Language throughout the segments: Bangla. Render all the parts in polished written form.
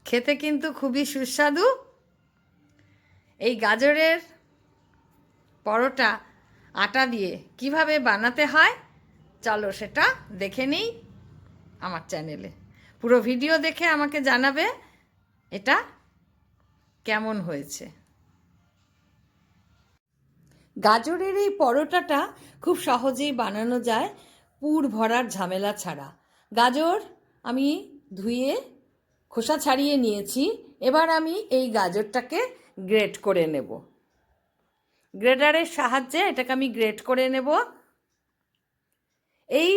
খেতে কিন্তু খুবই সুস্বাদু। এই গাজরের পরোটা আটা দিয়ে কিভাবে বানাতে হয় চলো সেটা দেখে নিই আমার চ্যানেলে। পুরো ভিডিও দেখে আমাকে জানাবে এটা কেমন হয়েছে। গাজরের এই পরোটাটা খুব সহজেই বানানো যায় পুর ভরার ঝামেলা ছাড়া। গাজর আমি ধুয়ে খোসা ছাড়িয়ে নিয়েছি। এবার আমি এই গাজরটাকে গ্রেট করে নেব। গ্রেটারের সাহায্যে এটাকে আমি গ্রেট করে নেব। এই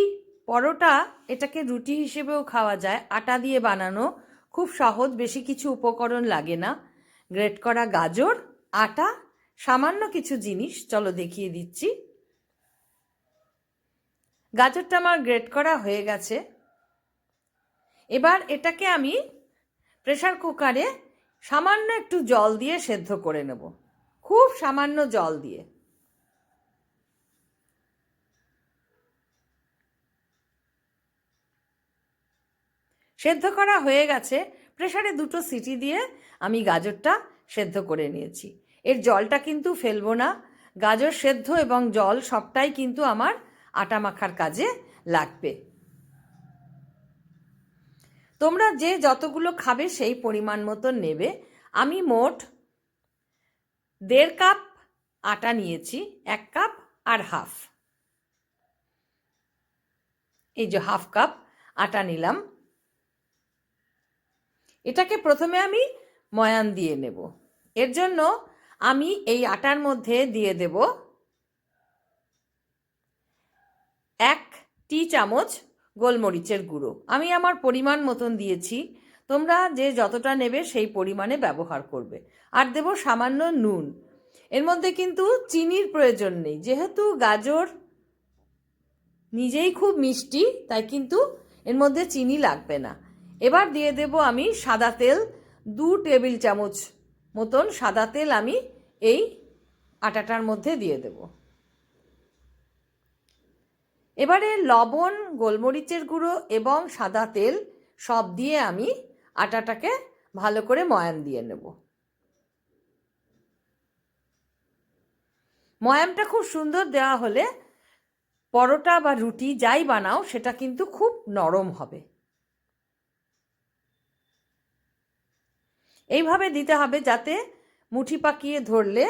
পরোটা এটাকে রুটি হিসেবেও খাওয়া যায়, আটা দিয়ে বানানো, খুব সহজ, বেশি কিছু উপকরণ লাগে না। গ্রেট করা গাজর, আটা, সামান্য কিছু জিনিস চলো দেখিয়ে দিচ্ছি। গাজরটা আমার গ্রেট করা হয়ে গেছে। এবার এটাকে আমি প্রেসার কুকারে সামান্য একটু জল দিয়ে সেদ্ধ করে নেব, খুব সামান্য জল দিয়ে। সেদ্ধ করা হয়ে গেছে। প্রেসারে 2টো সিটি দিয়ে আমি গাজরটা সেদ্ধ করে নিয়েছি। এর জলটা কিন্তু ফেলবো না। গাজর সেদ্ধ এবং জল সবটাই কিন্তু আমার আটা মাখার কাজে লাগবে। তোমরা যে যতগুলো খাবে সেই পরিমাণ মতো নেবে। আমি মোট 1.5 কাপ আটা নিয়েছি, 1 কাপ আর হাফ। এই যে হাফ কাপ আটা নিলাম। এটাকে প্রথমে আমি ময়ান দিয়ে নেব। এর জন্য আমি এই আটার মধ্যে দিয়ে দেব 1 টি চামচ গোলমরিচের গুঁড়ো। আমি আমার পরিমাণ মতন দিয়েছি, তোমরা যে যতটা নেবে সেই পরিমাণে ব্যবহার করবে। আর দেব সামান্য নুন। এর মধ্যে কিন্তু চিনির প্রয়োজন নেই, যেহেতু গাজর নিজেই খুব মিষ্টি, তাই কিন্তু এর মধ্যে চিনি লাগবে না। এবার দিয়ে দেব আমি সাদা তেল, 2 টেবিল চামচ মতন সাদা তেল আমি এই আটাটার মধ্যে দিয়ে দেব। এবারে লবণ, গোলমরিচের গুঁড়ো এবং সাদা তেল সব দিয়ে আমি আটাটাকে ভালো করে ময়ান দিয়ে নেব। ময়ামটা খুব সুন্দর দেওয়া হলে পরোটা বা রুটি যাই বানাও সেটা কিন্তু খুব নরম হবে। এইভাবে দিতে হবে যাতে মুঠি পাকিয়ে ধরলে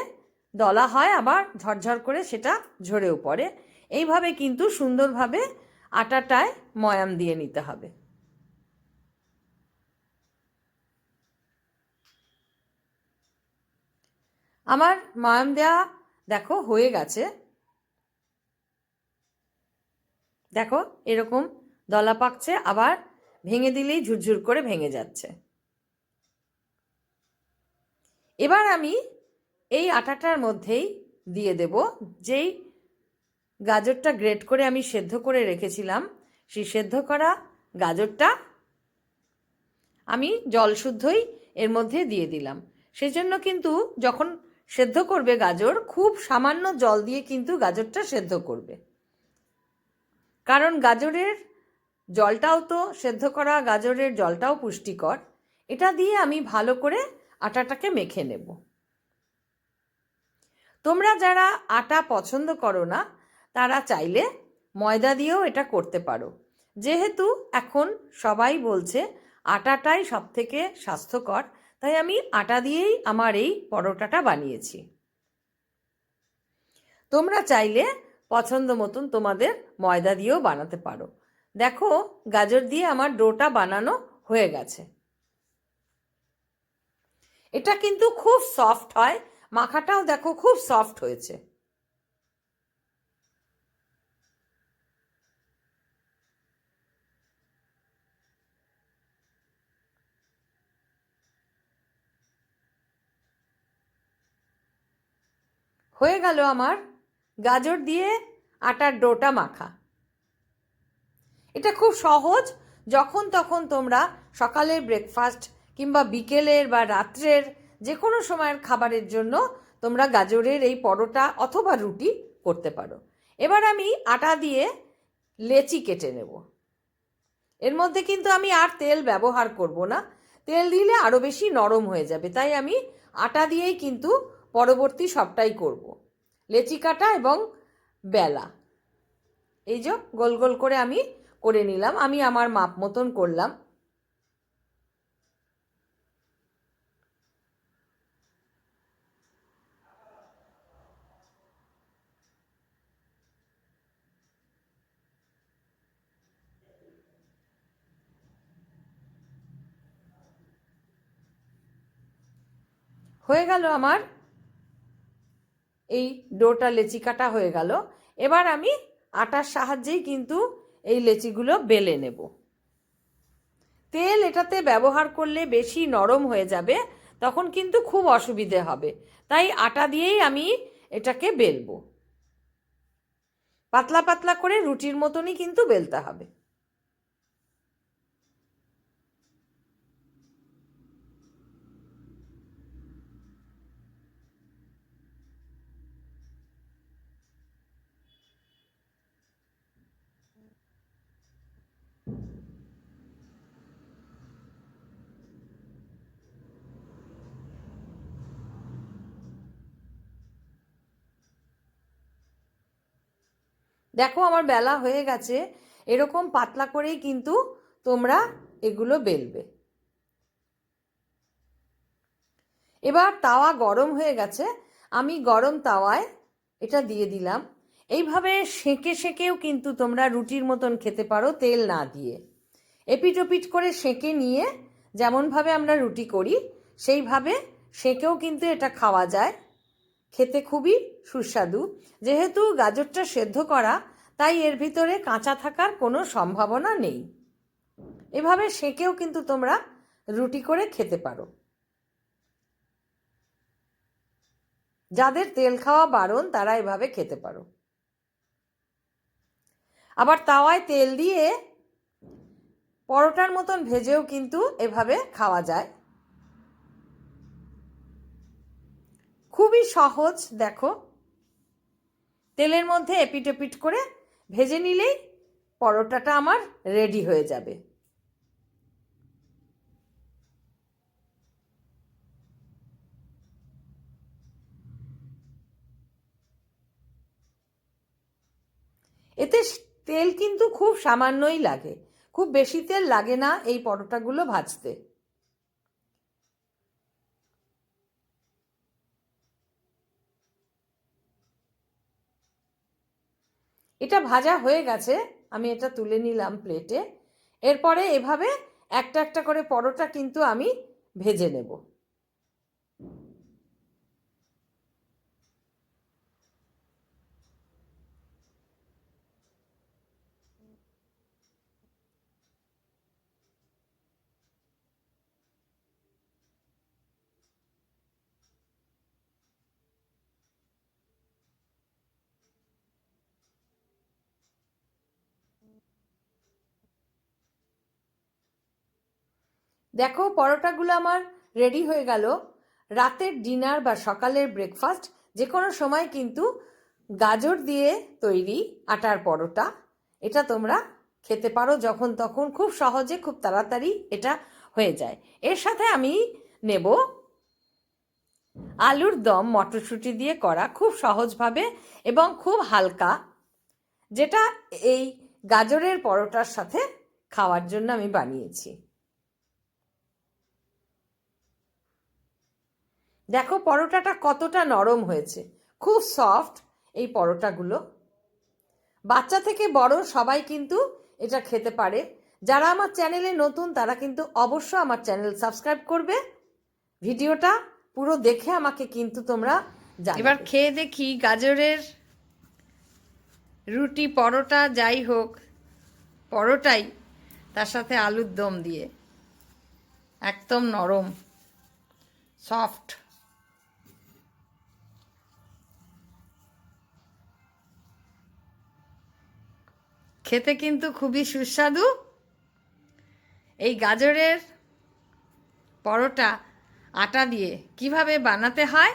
দলা হয়, আবার ঝরঝর করে সেটা ঝরেও পড়ে। এইভাবে কিন্তু সুন্দরভাবে আটাটায় ময়াম দিয়ে নিতে হবে। আমার ময়াম দেওয়া দেখো হয়ে গেছে। দেখো এরকম দলা পাকছে, আবার ভেঙে দিলেই ঝুরঝুর করে ভেঙে যাচ্ছে। এবার আমি এই আটাটার মধ্যেই দিয়ে দেব যেই গাজরটা গ্রেট করে আমি সেদ্ধ করে রেখেছিলাম, সেই সেদ্ধ করা গাজরটা আমি জল শুদ্ধই এর মধ্যে দিয়ে দিলাম। সেজন্য কিন্তু যখন সেদ্ধ করবে গাজর, খুব সামান্য জল দিয়ে কিন্তু গাজরটা সেদ্ধ করবে, কারণ গাজরের জলটাও তো, সেদ্ধ করা গাজরের জলটাও পুষ্টিকর। এটা দিয়ে আমি ভালো করে আটাটাকে মেখে নেব। তোমরা যারা আটা পছন্দ করো না তারা চাইলে ময়দা দিয়েও এটা করতে পারো। যেহেতু এখন সবাই বলছে আটাটাই সবথেকে স্বাস্থ্যকর, তাই আমি আটা দিয়েই আমার এই পরোটাটা বানিয়েছি। তোমরা চাইলে পছন্দ মতন তোমাদের ময়দা দিয়েও বানাতে পারো। দেখো গাজর দিয়ে আমার ডোটা বানানো হয়ে গেছে। এটা কিন্তু খুব সফট হয়, মাখাটাও দেখো খুব সফট হয়েছে। হয়ে গেল আমার গাজর দিয়ে আটার ডোটা মাখা। এটা খুব সহজ, যখন তখন তোমরা সকালের ব্রেকফাস্ট কিংবা বিকেলের বা রাত্রের যে কোনো সময়ের খাবারের জন্য তোমরা গাজরের এই পরোটা অথবা রুটি করতে পারো। এবার আমি আটা দিয়ে লেচি কেটে নেব। এর মধ্যে কিন্তু আমি আর তেল ব্যবহার করব না। তেল দিলে আরও বেশি নরম হয়ে যাবে, তাই আমি আটা দিয়েই কিন্তু পরবর্তী সবটাই করব। লেচি কাটা এবং বেলা, এই যে গোল গোল করে আমি করে নিলাম, আমি আমার মাপ মতন করলাম। হয়ে গেল আমার এই ডোটা, লেচি কাটা হয়ে গেল। এবার আমি আটার সাহায্যেই কিন্তু এই লেচিগুলো বেলে নেব। তেল এটাতে ব্যবহার করলে বেশি নরম হয়ে যাবে, তখন কিন্তু খুব অসুবিধে হবে, তাই আটা দিয়েই আমি এটাকে বেলবো। পাতলা পাতলা করে রুটির মতনই কিন্তু বেলতে হবে। দেখো আমার বেলা হয়ে গেছে, এরকম পাতলা করেই কিন্তু তোমরা এগুলো বেলবে। এবার তাওয়া গরম হয়ে গেছে, আমি গরম তাওয়ায় এটা দিয়ে দিলাম। এইভাবে সেঁকে সেঁকেও কিন্তু তোমরা রুটির মতন খেতে পারো, তেল না দিয়ে। এপিট ওপিট করে সেঁকে নিয়ে যেমনভাবে আমরা রুটি করি সেইভাবে সেঁকেও কিন্তু এটা খাওয়া যায়, খেতে খুবই সুস্বাদু। যেহেতু গাজরটা সেদ্ধ করা, তাই এর ভিতরে কাঁচা থাকার কোনো সম্ভাবনা নেই। এভাবে সেঁকেও কিন্তু তোমরা রুটি করে খেতে পারো। যাদের তেল খাওয়া বারণ তারা এভাবে খেতে পারো। আবার তাওয়ায় তেল দিয়ে পরোটার মতন ভেজেও কিন্তু এভাবে খাওয়া যায়। খুবই সহজ। দেখো, তেলের মধ্যে এপিট ওপিট করে ভেজে নিলেই পরোটাটা আমার রেডি হয়ে যাবে। এতে তেল কিন্তু খুব সামান্যই লাগে, খুব বেশি তেল লাগে না এই পরোটাগুলো ভাজতে। এটা ভাজা হয়ে গেছে, আমি এটা তুলে নিলাম প্লেটে। এরপরে এভাবে একটা একটা করে পরোটা কিন্তু আমি ভেজে নেব। দেখো পরোটাগুলো আমার রেডি হয়ে গেল। রাতের ডিনার বা সকালের ব্রেকফাস্ট যে কোনো সময় কিন্তু গাজর দিয়ে তৈরি আটার পরোটা, এটা তোমরা খেতে পারো যখন তখন, খুব সহজে, খুব তাড়াতাড়ি এটা হয়ে যায়। এর সাথে আমি নেব আলুর দম, মটরশুঁটি দিয়ে করা, খুব সহজভাবে এবং খুব হালকা, যেটা এই গাজরের পরোটার সাথে খাওয়ার জন্য আমি বানিয়েছি। দেখো পরোটাটা কতটা নরম হয়েছে, খুব সফট এই পরোটাগুলো। বাচ্চা থেকে বড় সবাই কিন্তু এটা খেতে পারে। যারা আমার চ্যানেলে নতুন তারা কিন্তু অবশ্য আমার চ্যানেল সাবস্ক্রাইব করবে। ভিডিওটা পুরো দেখে আমাকে কিন্তু তোমরা জানাবে। এবার খেয়ে দেখি গাজরের রুটি, পরোটা যাই হোক, পরোটাই, তার সাথে আলুর দম দিয়ে, একদম নরম সফট। খেতে কিন্তু খুবই সুস্বাদু। এই গাজরের পরোটা আটা দিয়ে কিভাবে বানাতে হয়